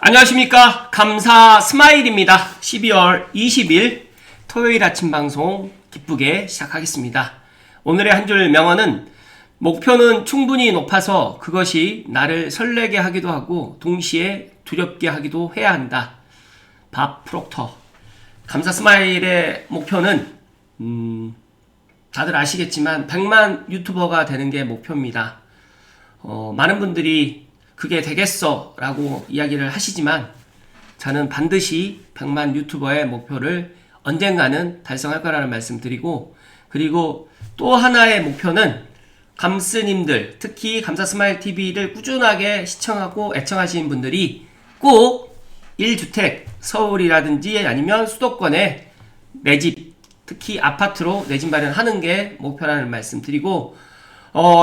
안녕하십니까. 감사 스마일입니다. 12월 20일 토요일 아침 방송 기쁘게 시작하겠습니다. 오늘의 한 줄 명언은 목표는 충분히 높아서 그것이 나를 설레게 하기도 하고 동시에 두렵게 하기도 해야 한다. 밥 프록터. 감사 스마일의 목표는 다들 아시겠지만 100만 유튜버가 되는 게 목표입니다. 많은 분들이 그게 되겠어 라고 이야기를 하시지만 저는 반드시 100만 유튜버의 목표를 언젠가는 달성할 거라는 말씀 드리고, 그리고 또 하나의 목표는 감스님들, 특히 감사스마일TV를 꾸준하게 시청하고 애청하시는 분들이 꼭 1주택 서울이라든지 아니면 수도권에 내 집, 특히 아파트로 내 집 마련하는 게 목표라는 말씀 드리고,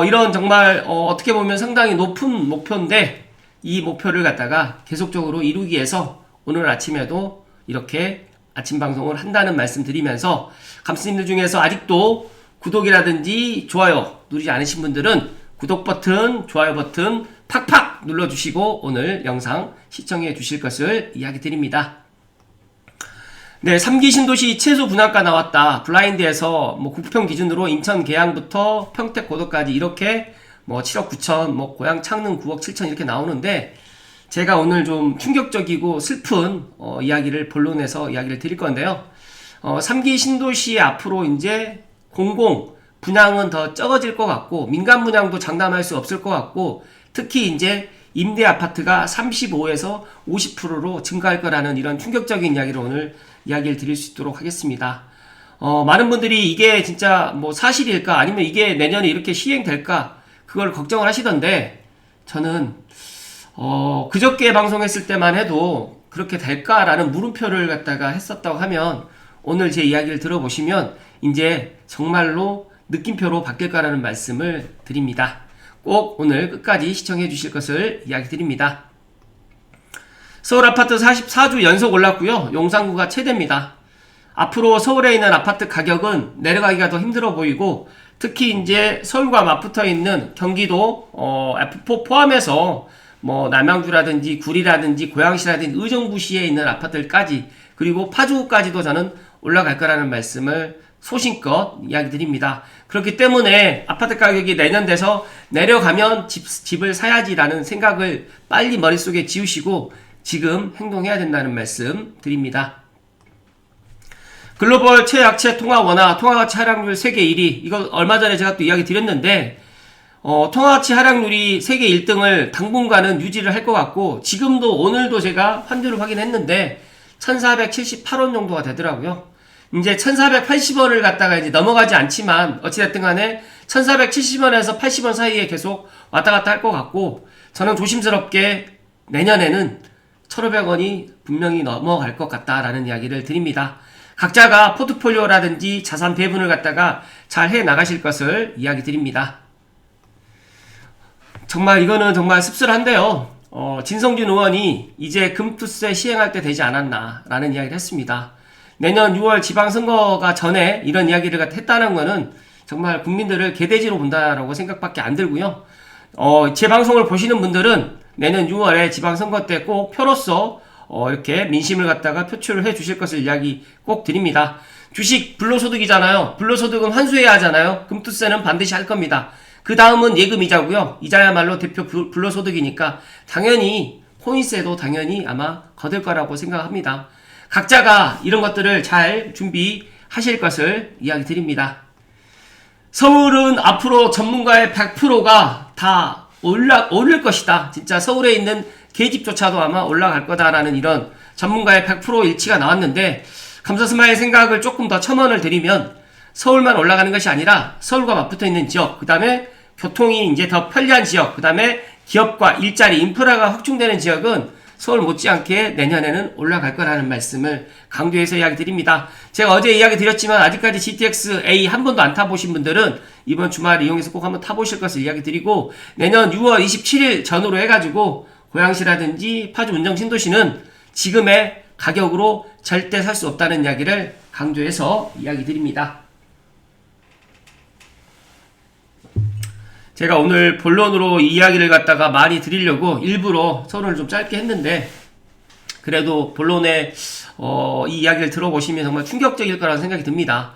이런 정말 어떻게 보면 상당히 높은 목표인데 이 목표를 갖다가 계속적으로 이루기 위해서 오늘 아침에도 이렇게 아침 방송을 한다는 말씀 드리면서, 감스님들 중에서 아직도 구독이라든지 좋아요 누르지 않으신 분들은 구독 버튼, 좋아요 버튼 팍팍 눌러주시고 오늘 영상 시청해 주실 것을 이야기 드립니다. 네, 3기 신도시 최소 분양가 나왔다. 블라인드에서 국평 기준으로 인천 계양부터 평택 고도까지 이렇게 7억 9천, 고양 창릉 9억 7천 이렇게 나오는데, 제가 오늘 좀 충격적이고 슬픈 이야기를 본론에서 이야기를 드릴 건데요. 3기 신도시 앞으로 이제 공공 분양은 더 적어질 것 같고 민간 분양도 장담할 수 없을 것 같고, 특히 이제 임대 아파트가 35에서 50%로 증가할 거라는 이런 충격적인 이야기를 오늘 이야기를 드릴 수 있도록 하겠습니다. 많은 분들이 이게 진짜 사실일까, 아니면 이게 내년에 이렇게 시행될까, 그걸 걱정을 하시던데, 저는 그저께 방송했을 때만 해도 그렇게 될까라는 물음표를 갖다가 했었다고 하면, 오늘 제 이야기를 들어보시면 이제 정말로 느낌표로 바뀔까라는 말씀을 드립니다. 꼭 오늘 끝까지 시청해 주실 것을 이야기 드립니다. 서울 아파트 44주 연속 올랐고요. 용산구가 최대입니다. 앞으로 서울에 있는 아파트 가격은 내려가기가 더 힘들어 보이고, 특히 이제 서울과 맞붙어 있는 경기도 F4 포함해서 남양주라든지 구리라든지 고양시라든지 의정부시에 있는 아파트들까지, 그리고 파주까지도 저는 올라갈 거라는 말씀을 소신껏 이야기 드립니다. 그렇기 때문에 아파트 가격이 내년 돼서 내려가면 집을 사야지라는 생각을 빨리 머릿속에 지우시고 지금 행동해야 된다는 말씀 드립니다. 글로벌 최약체 통화 원화, 통화가치 하락률 세계 1위. 이거 얼마 전에 제가 또 이야기 드렸는데, 통화가치 하락률이 세계 1등을 당분간은 유지를 할 것 같고, 지금도 오늘도 제가 환율을 확인했는데 1478원 정도가 되더라고요. 이제 1480원을 갖다가 이제 넘어가지 않지만 어찌됐든 간에 1470원에서 80원 사이에 계속 왔다 갔다 할 것 같고, 저는 조심스럽게 내년에는 1500원이 분명히 넘어갈 것 같다라는 이야기를 드립니다. 각자가 포트폴리오라든지 자산 배분을 갖다가 잘 해 나가실 것을 이야기 드립니다. 정말 이거는 정말 씁쓸한데요. 진성준 의원이 이제 금투세 시행할 때 되지 않았나 라는 이야기를 했습니다. 내년 6월 지방선거가 전에 이런 이야기를 했다는 거는 정말 국민들을 개돼지로 본다라고 생각밖에 안 들고요. 제 방송을 보시는 분들은 내년 6월에 지방선거 때 꼭 표로서 이렇게 민심을 갖다가 표출을 해 주실 것을 이야기 꼭 드립니다. 주식 불로소득이잖아요. 불로소득은 환수해야 하잖아요. 금투세는 반드시 할 겁니다. 그 다음은 예금이자고요. 이자야말로 대표 불로소득이니까 당연히 코인세도 당연히 아마 거둘 거라고 생각합니다. 각자가 이런 것들을 잘 준비하실 것을 이야기 드립니다. 서울은 앞으로 전문가의 100%가 다 오를 것이다. 진짜 서울에 있는 계집조차도 아마 올라갈 거다라는 이런 전문가의 100% 일치가 나왔는데, 감사스마일 생각을 조금 더 첨언을 드리면, 서울만 올라가는 것이 아니라 서울과 맞붙어 있는 지역, 그 다음에 교통이 이제 더 편리한 지역, 그 다음에 기업과 일자리, 인프라가 확충되는 지역은 서울 못지않게 내년에는 올라갈 거라는 말씀을 강조해서 이야기 드립니다. 제가 어제 이야기 드렸지만 아직까지 GTX-A 한 번도 안 타보신 분들은 이번 주말 이용해서 꼭 한번 타보실 것을 이야기 드리고, 내년 6월 27일 전후로 해가지고 고양시라든지 파주 운정 신도시는 지금의 가격으로 절대 살 수 없다는 이야기를 강조해서 이야기 드립니다. 제가 오늘 본론으로 이 이야기를 갖다가 많이 드리려고 일부러 서론을 좀 짧게 했는데, 그래도 본론의 이 이야기를 들어보시면 정말 충격적일 거라는 생각이 듭니다.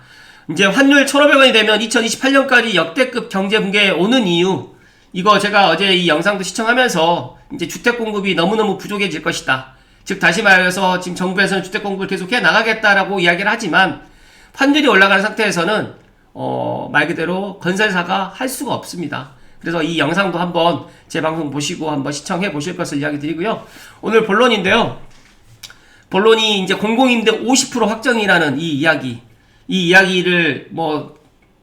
이제 환율 1,500원이 되면 2028년까지 역대급 경제 붕괴에 오는 이유, 이거 제가 어제 이 영상도 시청하면서 이제 주택 공급이 너무너무 부족해질 것이다. 즉 다시 말해서 지금 정부에서는 주택 공급을 계속해 나가겠다라고 이야기를 하지만 환율이 올라가는 상태에서는 말 그대로 건설사가 할 수가 없습니다. 그래서 이 영상도 한번 제 방송 보시고 한번 시청해 보실 것을 이야기 드리고요. 오늘 본론인데요. 본론이 이제 공공임대 50% 확정이라는 이 이야기를 뭐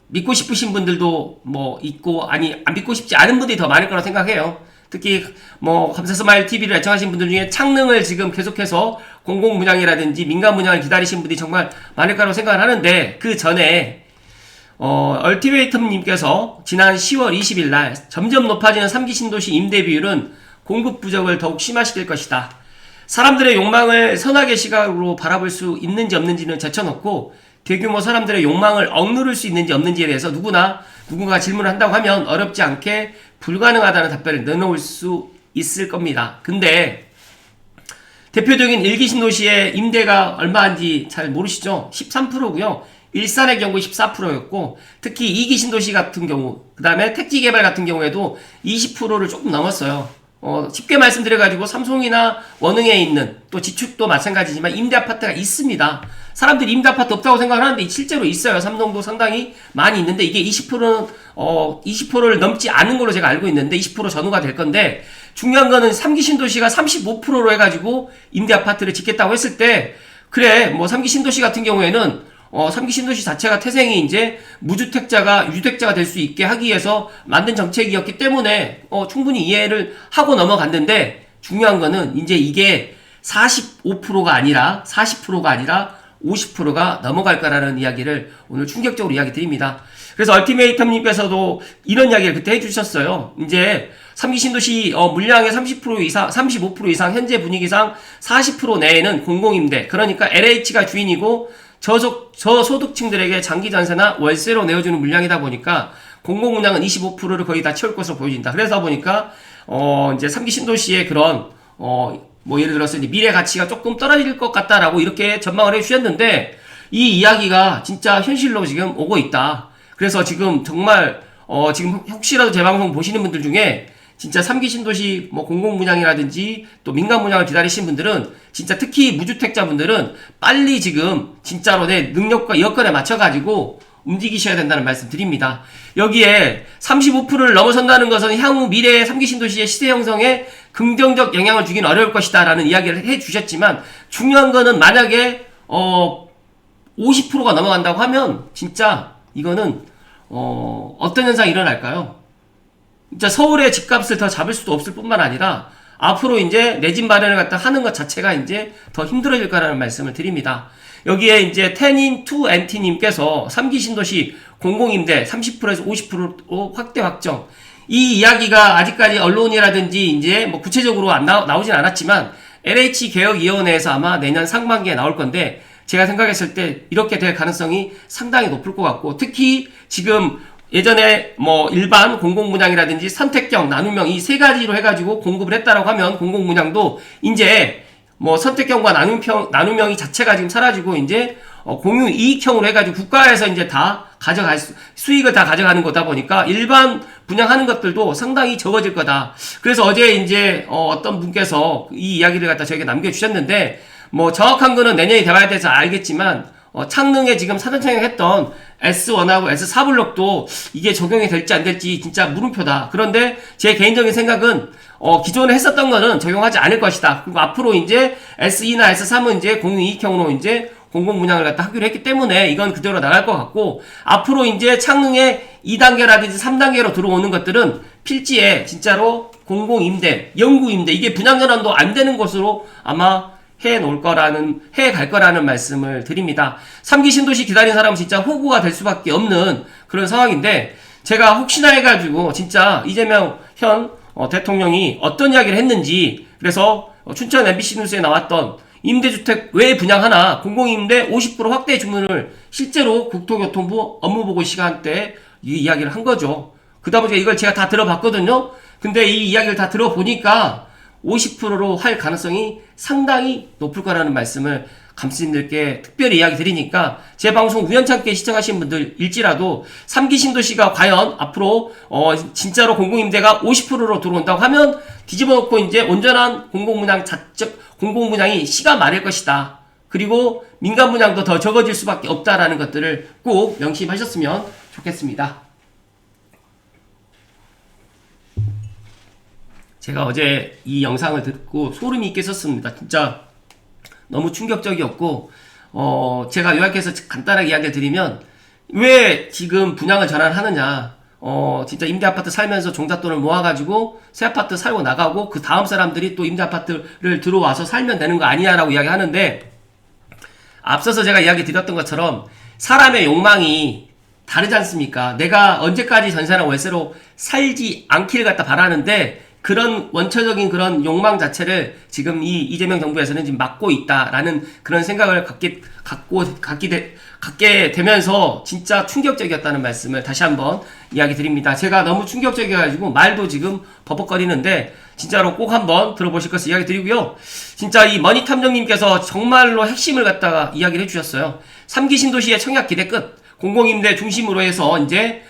믿고 싶으신 분들도 뭐 있고, 아니 안 믿고 싶지 않은 분들이 더 많을 거라 생각해요. 특히 뭐 감사스마일 TV를 애청하신 분들 중에 창능을 지금 계속해서 공공분양이라든지 민간분양을 기다리신 분들이 정말 많을 거라고 생각을 하는데, 그 전에 얼티메이텀님께서 지난 10월 20일 날 점점 높아지는 3기 신도시 임대 비율은 공급 부족을 더욱 심화시킬 것이다. 사람들의 욕망을 선악의 시각으로 바라볼 수 있는지 없는지는 제쳐놓고 대규모 사람들의 욕망을 억누를 수 있는지 없는지에 대해서 누군가 질문을 한다고 하면 어렵지 않게 불가능하다는 답변을 내놓을 수 있을 겁니다. 근데 대표적인 1기 신도시의 임대가 얼마인지 잘 모르시죠? 13%고요. 일산의 경우 14%였고, 특히 2기 신도시 같은 경우, 그 다음에 택지개발 같은 경우에도 20%를 조금 넘었어요. 쉽게 말씀드려가지고 삼성이나 원흥에 있는, 또 지축도 마찬가지지만 임대 아파트가 있습니다. 사람들이 임대 아파트 없다고 생각을 하는데 실제로 있어요. 삼성도 상당히 많이 있는데 이게 20%는 20%를 넘지 않은 걸로 제가 알고 있는데 20% 전후가 될 건데, 중요한 거는 3기 신도시가 35%로 해가지고 임대 아파트를 짓겠다고 했을 때, 그래 뭐 3기 신도시 같은 경우에는 3기 신도시 자체가 태생이 이제 무주택자가 유주택자가 될 수 있게 하기 위해서 만든 정책이었기 때문에 충분히 이해를 하고 넘어갔는데, 중요한 거는 이제 이게 45%가 아니라 40%가 아니라 50%가 넘어갈 거라는 이야기를 오늘 충격적으로 이야기 드립니다. 그래서 얼티메이텀님께서도 이런 이야기를 그때 해주셨어요. 이제 3기 신도시 물량의 30% 이상, 35% 이상 현재 분위기상 40% 내에는 공공임대, 그러니까 LH가 주인이고 저소득층들에게 장기 전세나 월세로 내어주는 물량이다 보니까 공공분양은 25%를 거의 다 채울 것으로 보여진다. 그래서 보니까 이제 3기 신도시의 그런 뭐 예를 들어서 이제 미래 가치가 조금 떨어질 것 같다라고 이렇게 전망을 해주셨는데, 이 이야기가 진짜 현실로 지금 오고 있다. 그래서 지금 정말 지금 혹시라도 제 방송 보시는 분들 중에 진짜 3기 신도시 뭐 공공분양이라든지 또 민간분양을 기다리신 분들은, 진짜 특히 무주택자분들은 빨리 지금 진짜로 내 능력과 여건에 맞춰가지고 움직이셔야 된다는 말씀 드립니다. 여기에 35%를 넘어선다는 것은 향후 미래의 3기 신도시의 시세 형성에 긍정적 영향을 주긴 어려울 것이다 라는 이야기를 해 주셨지만, 중요한 거는 만약에 50%가 넘어간다고 하면 진짜 이거는 어떤 현상이 일어날까요? 진짜 서울의 집값을 더 잡을 수도 없을 뿐만 아니라 앞으로 이제 내 집 마련을 갖다 하는 것 자체가 이제 더 힘들어질 거라는 말씀을 드립니다. 여기에 이제 테닌2NT님께서 3기 신도시 공공임대 30%에서 50%로 확대 확정, 이 이야기가 아직까지 언론이라든지 이제 뭐 구체적으로 나오진 않았지만 LH개혁위원회에서 아마 내년 상반기에 나올 건데, 제가 생각했을 때 이렇게 될 가능성이 상당히 높을 것 같고, 특히 지금 예전에 뭐 일반 공공분양이라든지 선택형, 나눔형 이 세 가지로 해가지고 공급을 했다라고 하면 공공분양도 이제 뭐 선택형과 나눔형이 자체가 지금 사라지고 이제 공유 이익형으로 해가지고 국가에서 이제 다 수익을 다 가져가는 거다 보니까 일반 분양하는 것들도 상당히 적어질 거다. 그래서 어제 이제 어떤 분께서 이 이야기를 갖다 저에게 남겨주셨는데, 뭐 정확한 거는 내년이 돼봐야 돼서 알겠지만 창릉에 지금 사전청약 했던 S1하고 S4 블록도 이게 적용이 될지 안 될지 진짜 물음표다. 그런데 제 개인적인 생각은 기존에 했었던 거는 적용하지 않을 것이다. 그리고 앞으로 이제 S2나 S3은 이제 공유이익형으로 이제 공공분양을 갖다 하기로 했기 때문에 이건 그대로 나갈 것 같고, 앞으로 이제 창릉에 2단계라든지 3단계로 들어오는 것들은 필지에 진짜로 공공임대, 영구임대, 이게 분양전환도 안 되는 것으로 아마 갈 거라는 말씀을 드립니다. 3기 신도시 기다린 사람은 진짜 호구가 될 수밖에 없는 그런 상황인데, 제가 혹시나 해가지고 진짜 이재명 현 대통령이 어떤 이야기를 했는지, 그래서 춘천 MBC 뉴스에 나왔던 임대주택 왜 분양하나 공공임대 50% 확대 주문을 실제로 국토교통부 업무보고 시간대 이 이야기를 한 거죠. 그러다 보니까 이걸 제가 다 들어봤거든요. 근데 이 이야기를 다 들어보니까 50%로 할 가능성이 상당히 높을 거라는 말씀을 감독님들께 특별히 이야기 드리니까 제 방송 우연찮게 시청하신 분들일지라도 3기 신도시가 과연 앞으로 진짜로 공공임대가 50%로 들어온다고 하면 뒤집어 놓고 이제 온전한 공공분양이 씨가 마를 것이다. 그리고 민간 분양도 더 적어질 수밖에 없다라는 것들을 꼭 명심하셨으면 좋겠습니다. 제가 어제 이 영상을 듣고 소름이 끼쳤습니다. 진짜 너무 충격적이었고, 제가 요약해서 간단하게 이야기를 드리면, 왜 지금 분양을 전환하느냐. 진짜 임대아파트 살면서 종잣돈을 모아가지고 새 아파트 살고 나가고 그 다음 사람들이 또 임대아파트를 들어와서 살면 되는 거 아니냐라고 이야기하는데, 앞서서 제가 이야기 드렸던 것처럼 사람의 욕망이 다르지 않습니까? 내가 언제까지 전세나 월세로 살지 않기를 갖다 바라는데 그런 원초적인 그런 욕망 자체를 지금 이 이재명 정부에서는 지금 막고 있다라는 그런 생각을 갖게 되면서 진짜 충격적이었다는 말씀을 다시 한번 이야기 드립니다. 제가 너무 충격적이어가지고 말도 지금 버벅거리는데 진짜로 꼭 한번 들어보실 것을 이야기 드리고요. 진짜 이 머니탐정님께서 정말로 핵심을 갖다가 이야기를 해주셨어요. 3기 신도시의 청약 기대 끝, 공공임대 중심으로 해서 이제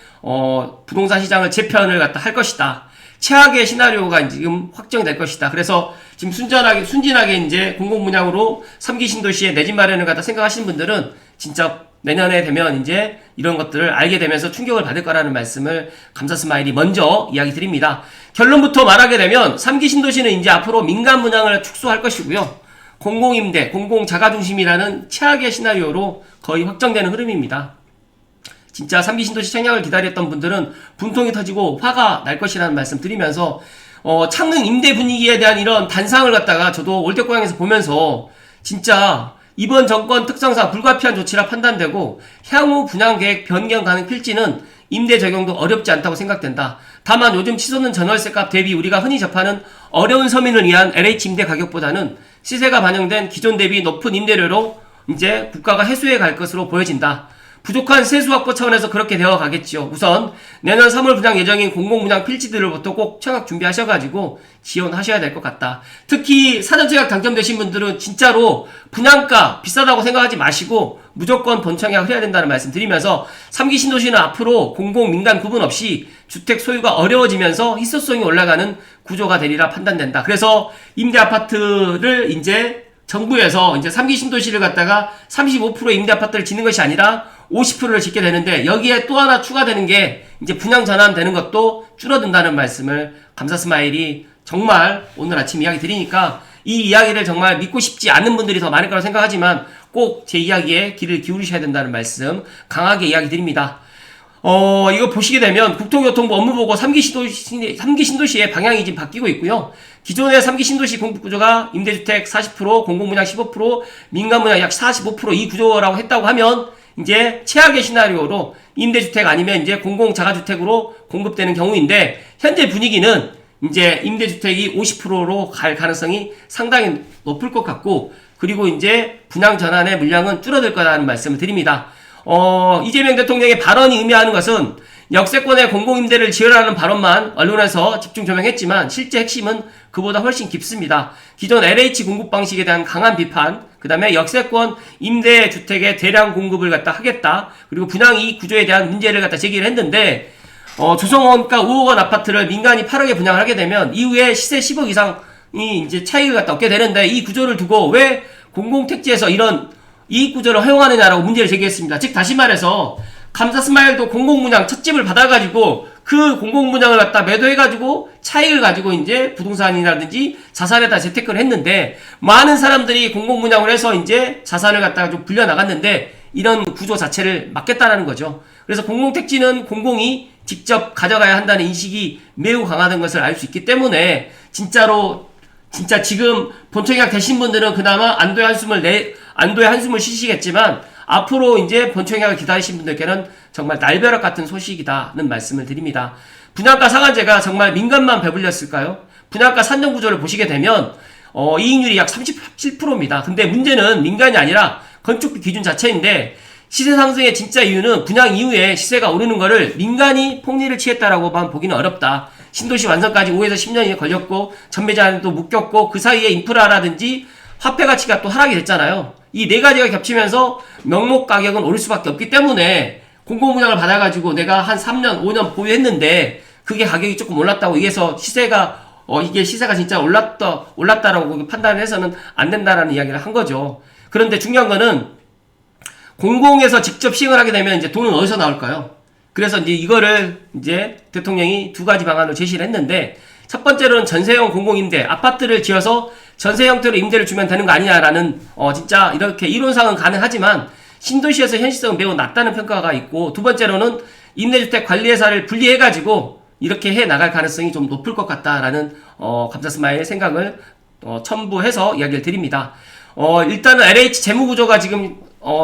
부동산 시장을 재편을 갖다 할 것이다. 최악의 시나리오가 지금 확정이 될 것이다. 그래서 지금 순진하게 이제 공공분양으로 3기 신도시에 내 집 마련을 갖다 생각하시는 분들은 진짜 내년에 되면 이제 이런 것들을 알게 되면서 충격을 받을 거라는 말씀을 감사 스마일이 먼저 이야기 드립니다. 결론부터 말하게 되면 3기 신도시는 이제 앞으로 민간 분양을 축소할 것이고요. 공공임대, 공공자가 중심이라는 최악의 시나리오로 거의 확정되는 흐름입니다. 진짜 3기 신도시 청약을 기다렸던 분들은 분통이 터지고 화가 날 것이라는 말씀 드리면서 창릉 임대 분위기에 대한 이런 단상을 갖다가 저도 올댓고향에서 보면서 진짜 이번 정권 특성상 불가피한 조치라 판단되고 향후 분양계획 변경 가능 필지는 임대 적용도 어렵지 않다고 생각된다. 다만 요즘 치솟는 전월세값 대비 우리가 흔히 접하는 어려운 서민을 위한 LH 임대 가격보다는 시세가 반영된 기존 대비 높은 임대료로 이제 국가가 해소해 갈 것으로 보여진다. 부족한 세수 확보 차원에서 그렇게 되어 가겠지요. 우선 내년 3월 분양 예정인 공공분양 필지들로부터 꼭 청약 준비하셔가지고 지원하셔야 될 것 같다. 특히 사전청약 당첨되신 분들은 진짜로 분양가 비싸다고 생각하지 마시고 무조건 본청약을 해야 된다는 말씀 드리면서 3기 신도시는 앞으로 공공 민간 구분 없이 주택 소유가 어려워지면서 희소성이 올라가는 구조가 되리라 판단된다. 그래서 임대아파트를 이제 정부에서 이제 3기 신도시를 갖다가 35%의 임대아파트를 짓는 것이 아니라 50%를 짓게 되는데 여기에 또 하나 추가되는 게 이제 분양 전환되는 것도 줄어든다는 말씀을 감사 스마일이 정말 오늘 아침 이야기 드리니까 이 이야기를 정말 믿고 싶지 않는 분들이 더 많을 거라고 생각하지만 꼭 제 이야기에 귀를 기울이셔야 된다는 말씀 강하게 이야기 드립니다. 이거 보시게 되면 국토교통부 업무보고 3기 신도시의 방향이 지금 바뀌고 있고요. 기존의 3기 신도시 공급구조가 임대주택 40%, 공공분양 15%, 민간분양 약 45% 이 구조라고 했다고 하면 이제 최악의 시나리오로 임대주택 아니면 이제 공공자가주택으로 공급되는 경우인데 현재 분위기는 이제 임대주택이 50%로 갈 가능성이 상당히 높을 것 같고 그리고 이제 분양 전환의 물량은 줄어들 거라는 말씀을 드립니다. 이재명 대통령의 발언이 의미하는 것은 역세권의 공공임대를 지으라는 발언만 언론에서 집중 조명했지만 실제 핵심은 그보다 훨씬 깊습니다. 기존 LH 공급 방식에 대한 강한 비판, 그 다음에 역세권 임대주택의 대량 공급을 갖다 하겠다. 그리고 분양이익 구조에 대한 문제를 갖다 제기를 했는데 조성원가 5억 원 아파트를 민간이 8억에 분양을 하게 되면 이후에 시세 10억 이상이 이제 차익을 갖다 얻게 되는데 이 구조를 두고 왜 공공택지에서 이런 이익 구조를 허용하느냐라고 문제를 제기했습니다. 즉 다시 말해서 감사 스마일도 공공분양 첫 집을 받아가지고 그 공공분양을 갖다 매도해가지고 차익을 가지고 이제 부동산이라든지 자산에다 재테크를 했는데 많은 사람들이 공공분양을 해서 이제 자산을 갖다가 좀 불려나갔는데 이런 구조 자체를 막겠다라는 거죠. 그래서 공공택지는 공공이 직접 가져가야 한다는 인식이 매우 강하다는 것을 알 수 있기 때문에 진짜 지금 본청약 되신 분들은 그나마 안도의 한숨을 쉬시겠지만 앞으로 이제 본청약을 기다리신 분들께는 정말 날벼락 같은 소식이다는 말씀을 드립니다. 분양가 상한제가 정말 민간만 배불렸을까요? 분양가 산정 구조를 보시게 되면 이익률이 약 37%입니다. 근데 문제는 민간이 아니라 건축비 기준 자체인데 시세 상승의 진짜 이유는 분양 이후에 시세가 오르는 거를 민간이 폭리를 취했다라고만 보기는 어렵다. 신도시 완성까지 5에서 10년이 걸렸고 전매 제한도 묶였고 그 사이에 인프라라든지 화폐 가치가 또 하락이 됐잖아요. 이 네 가지가 겹치면서 명목 가격은 오를 수밖에 없기 때문에 공공분양을 받아가지고 내가 한 3년, 5년 보유했는데 그게 가격이 조금 올랐다고 위에서 시세가 이게 시세가 진짜 올랐다라고 판단을 해서는 안 된다라는 이야기를 한 거죠. 그런데 중요한 거는 공공에서 직접 시행을 하게 되면 이제 돈은 어디서 나올까요? 그래서 이제 이거를 이제 대통령이 두 가지 방안을 제시를 했는데 첫 번째로는 전세형 공공임대 아파트를 지어서 전세 형태로 임대를 주면 되는 거 아니냐라는 진짜 이렇게 이론상은 가능하지만 신도시에서 현실성은 매우 낮다는 평가가 있고 두 번째로는 임대주택 관리회사를 분리해가지고 이렇게 해 나갈 가능성이 좀 높을 것 같다라는 감사스마일 생각을 첨부해서 이야기를 드립니다. 일단은 LH 재무구조가 지금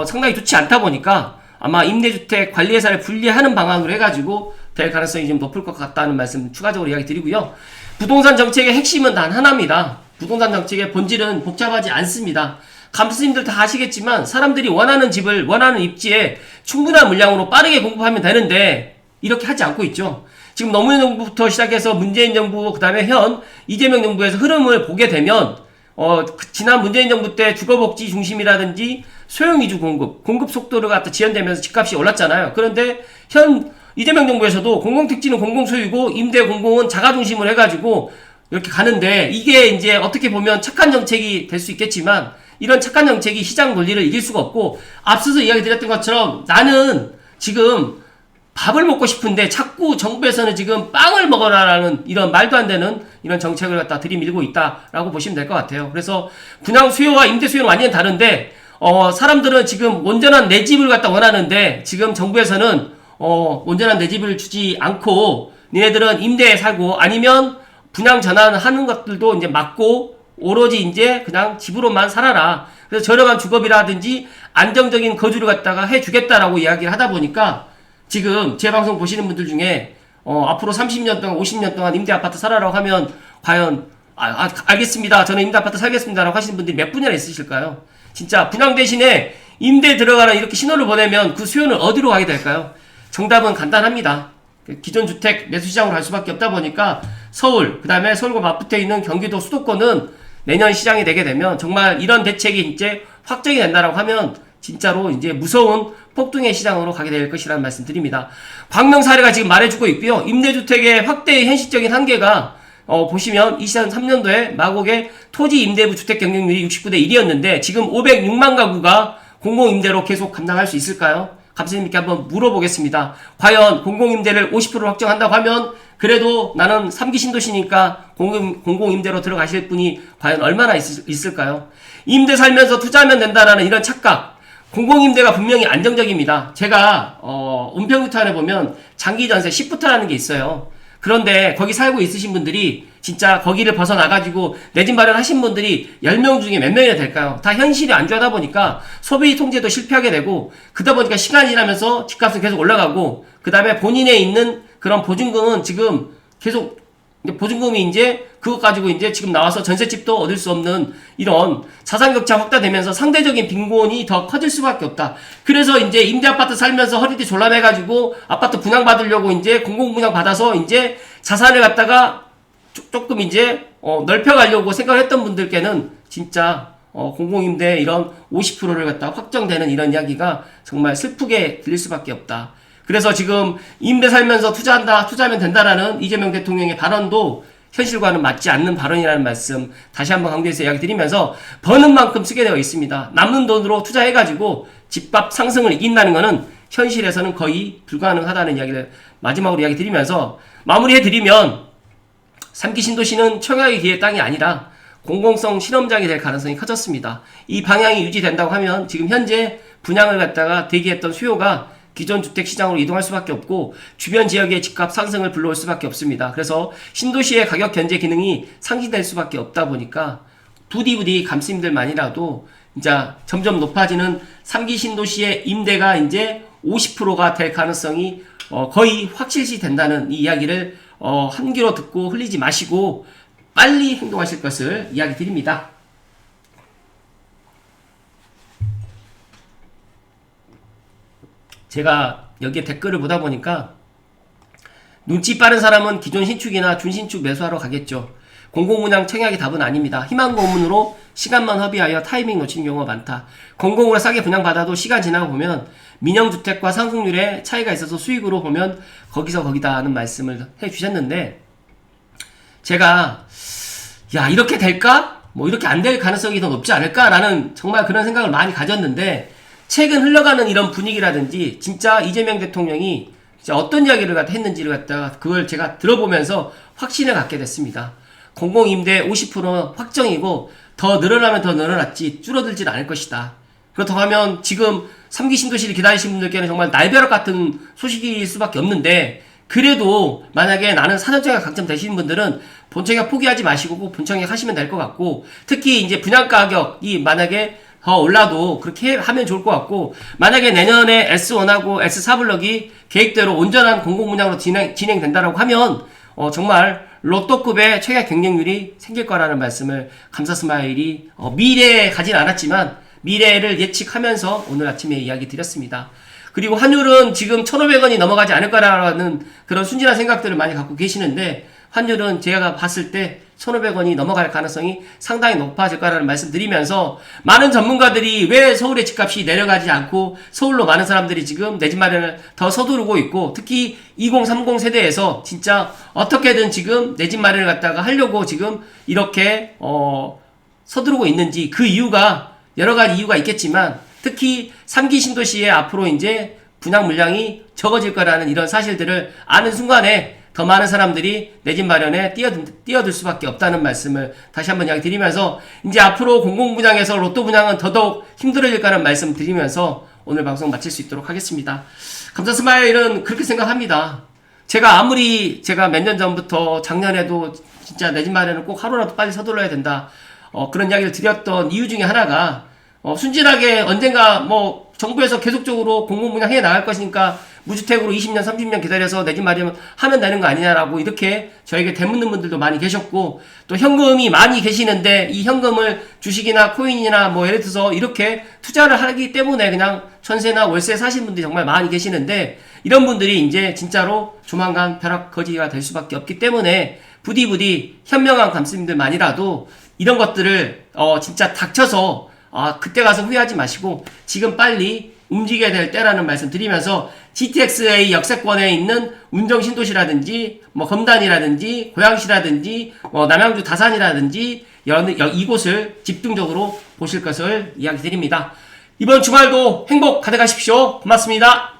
상당히 좋지 않다 보니까 아마 임대주택 관리회사를 분리하는 방향으로 해가지고 될 가능성이 좀 높을 것 같다는 말씀 추가적으로 이야기 드리고요. 부동산 정책의 핵심은 단 하나입니다. 부동산 정책의 본질은 복잡하지 않습니다. 감스님들 다 아시겠지만 사람들이 원하는 집을 원하는 입지에 충분한 물량으로 빠르게 공급하면 되는데 이렇게 하지 않고 있죠. 지금 노무현 정부부터 시작해서 문재인 정부 그다음에 현 이재명 정부에서 흐름을 보게 되면 지난 문재인 정부 때 주거복지 중심이라든지 소형 위주 공급 속도를 갖다 지연되면서 집값이 올랐잖아요. 그런데 현 이재명 정부에서도 공공택지는 공공소유고 임대 공공은 자가 중심으로 해가지고 이렇게 가는데 이게 이제 어떻게 보면 착한 정책이 될 수 있겠지만 이런 착한 정책이 시장 논리를 이길 수가 없고 앞서서 이야기 드렸던 것처럼 나는 지금 밥을 먹고 싶은데 자꾸 정부에서는 지금 빵을 먹어라라는 이런 말도 안 되는 이런 정책을 갖다 들이밀고 있다라고 보시면 될 것 같아요. 그래서 분양 수요와 임대 수요는 완전히 다른데 사람들은 지금 온전한 내 집을 갖다 원하는데 지금 정부에서는 온전한 내 집을 주지 않고 니네들은 임대에 살고 아니면 분양 전환하는 것들도 이제 막고 오로지 이제 그냥 집으로만 살아라. 그래서 저렴한 주거비라든지 안정적인 거주를 갖다가 해주겠다라고 이야기를 하다 보니까 지금 제 방송 보시는 분들 중에 앞으로 30년 동안 50년 동안 임대 아파트 살아라고 하면 과연 알겠습니다. 저는 임대 아파트 살겠습니다라고 하시는 분들이 몇 분이나 있으실까요? 진짜 분양 대신에 임대 들어가라 이렇게 신호를 보내면 그 수요는 어디로 가게 될까요? 정답은 간단합니다. 기존 주택 매수 시장으로 갈 수밖에 없다 보니까 서울, 그 다음에 서울과 맞붙어 있는 경기도 수도권은 내년 시장이 되게 되면 정말 이런 대책이 이제 확정이 된다라고 하면 진짜로 이제 무서운 폭등의 시장으로 가게 될 것이라는 말씀 드립니다. 광명 사례가 지금 말해주고 있고요. 임대주택의 확대의 현실적인 한계가 보시면 2003년도에 마곡의 토지 임대부 주택 경쟁률이 69대 1이었는데 지금 506만 가구가 공공임대로 계속 감당할 수 있을까요? 감사님께 한번 물어보겠습니다. 과연 공공임대를 50% 확정한다고 하면 그래도 나는 3기 신도시니까 공공임대로 들어가실 분이 과연 얼마나 있을까요? 임대 살면서 투자하면 된다라는 이런 착각. 공공임대가 분명히 안정적입니다. 제가 은평구탄에 보면 장기전세 10부터라는 게 있어요. 그런데 거기 살고 있으신 분들이 진짜 거기를 벗어나가지고 내 집 마련하신 분들이 10명 중에 몇 명이나 될까요? 다 현실이 안 좋아하다 보니까 소비 통제도 실패하게 되고 그러다 보니까 시간이 지나면서 집값은 계속 올라가고 그 다음에 본인에 있는 그런 보증금은 지금 계속 보증금이 이제 그것 가지고 이제 지금 나와서 전셋집도 얻을 수 없는 이런 자산격차 확대되면서 상대적인 빈곤이 더 커질 수밖에 없다. 그래서 이제 임대아파트 살면서 허리띠 졸라매가지고 아파트 분양받으려고 이제 공공분양 받아서 이제 자산을 갖다가 조금 이제 넓혀가려고 생각을 했던 분들께는 진짜 공공임대 이런 50%를 갖다 확정되는 이런 이야기가 정말 슬프게 들릴 수밖에 없다. 그래서 지금 임대 살면서 투자하면 된다라는 이재명 대통령의 발언도 현실과는 맞지 않는 발언이라는 말씀 다시 한번 강조해서 이야기 드리면서 버는 만큼 쓰게 되어 있습니다. 남는 돈으로 투자해가지고 집값 상승을 이긴다는 것은 현실에서는 거의 불가능하다는 이야기를 마지막으로 이야기 드리면서 마무리해드리면 3기 신도시는 청약의 기회 땅이 아니라 공공성 실험장이 될 가능성이 커졌습니다. 이 방향이 유지된다고 하면 지금 현재 분양을 갖다가 대기했던 수요가 기존 주택시장으로 이동할 수밖에 없고 주변 지역의 집값 상승을 불러올 수밖에 없습니다. 그래서 신도시의 가격 견제 기능이 상실될 수밖에 없다 보니까 부디 감스님들만이라도 이제 점점 높아지는 3기 신도시의 임대가 이제 50%가 될 가능성이 거의 확실시 된다는 이 이야기를 한 귀로 듣고 흘리지 마시고 빨리 행동하실 것을 이야기 드립니다. 제가 여기에 댓글을 보다 보니까 눈치 빠른 사람은 기존 신축이나 준신축 매수하러 가겠죠. 공공분양 청약이 답은 아닙니다. 희망 고문으로 시간만 허비하여 타이밍 놓치는 경우가 많다. 공공으로 싸게 분양받아도 시간 지나고 보면 민영주택과 상승률에 차이가 있어서 수익으로 보면 거기서 거기다 하는 말씀을 해주셨는데, 제가 야 이렇게 될까? 뭐 이렇게 안 될 가능성이 더 높지 않을까라는 정말 그런 생각을 많이 가졌는데, 최근 흘러가는 이런 분위기라든지 진짜 이재명 대통령이 진짜 어떤 이야기를 했는지를 갖다가 그걸 제가 들어보면서 확신을 갖게 됐습니다. 공공임대 50% 확정이고 더 늘어나면 더 늘어났지 줄어들질 않을 것이다. 그렇다고 하면 지금 3기 신도시를 기다리시는 분들께는 정말 날벼락 같은 소식일 수밖에 없는데, 그래도 만약에 나는 사전청약 당첨되시는 분들은 본청약 포기하지 마시고 꼭 본청약 하시면 될 것 같고, 특히 이제 분양가격이 만약에 더 올라도 그렇게 하면 좋을 것 같고, 만약에 내년에 S1하고 S4 블럭이 계획대로 온전한 공공분양으로 진행된다라고 하면 정말 로또급의 청약 경쟁률이 생길 거라는 말씀을 감사스마일이 미래에 가진 않았지만 미래를 예측하면서 오늘 아침에 이야기 드렸습니다. 그리고 환율은 지금 1,500원이 넘어가지 않을 거라는 그런 순진한 생각들을 많이 갖고 계시는데, 환율은 제가 봤을 때 1,500원이 넘어갈 가능성이 상당히 높아질 거라는 말씀 드리면서, 많은 전문가들이 왜 서울의 집값이 내려가지 않고 서울로 많은 사람들이 지금 내 집 마련을 더 서두르고 있고, 특히 2030 세대에서 진짜 어떻게든 지금 내 집 마련을 갖다가 하려고 지금 이렇게 서두르고 있는지, 그 이유가 여러 가지 이유가 있겠지만, 특히 3기 신도시에 앞으로 이제 분양 물량이 적어질 거라는 이런 사실들을 아는 순간에 더 많은 사람들이 내 집 마련에 뛰어들 수밖에 없다는 말씀을 다시 한번 이야기 드리면서, 이제 앞으로 공공분양에서 로또 분양은 더더욱 힘들어질 거라는 말씀 드리면서 오늘 방송 마칠 수 있도록 하겠습니다. 감사스마일은 그렇게 생각합니다. 제가 아무리 제가 몇 년 전부터 작년에도 진짜 내 집 마련은 꼭 하루라도 빨리 서둘러야 된다, 그런 이야기를 드렸던 이유 중에 하나가, 순진하게 언젠가 뭐 정부에서 계속적으로 공공분양 해 나갈 것이니까 무주택으로 20년 30년 기다려서 내 집 마련 하면 되는 거 아니냐라고 이렇게 저에게 되묻는 분들도 많이 계셨고, 또 현금이 많이 계시는데 이 현금을 주식이나 코인이나 뭐 예를 들어서 이렇게 투자를 하기 때문에 그냥 전세나 월세 사신 분들이 정말 많이 계시는데, 이런 분들이 이제 진짜로 조만간 벼락거지가 될 수밖에 없기 때문에 부디 현명한 감스님들만이라도 이런 것들을 진짜 닥쳐서 그때 가서 후회하지 마시고 지금 빨리 움직여야 될 때라는 말씀 드리면서, GTXA 역세권에 있는 운정신도시라든지 뭐 검단이라든지 고양시라든지 남양주 다산이라든지 이곳을 집중적으로 보실 것을 이야기 드립니다. 이번 주말도 행복 가득하십시오. 고맙습니다.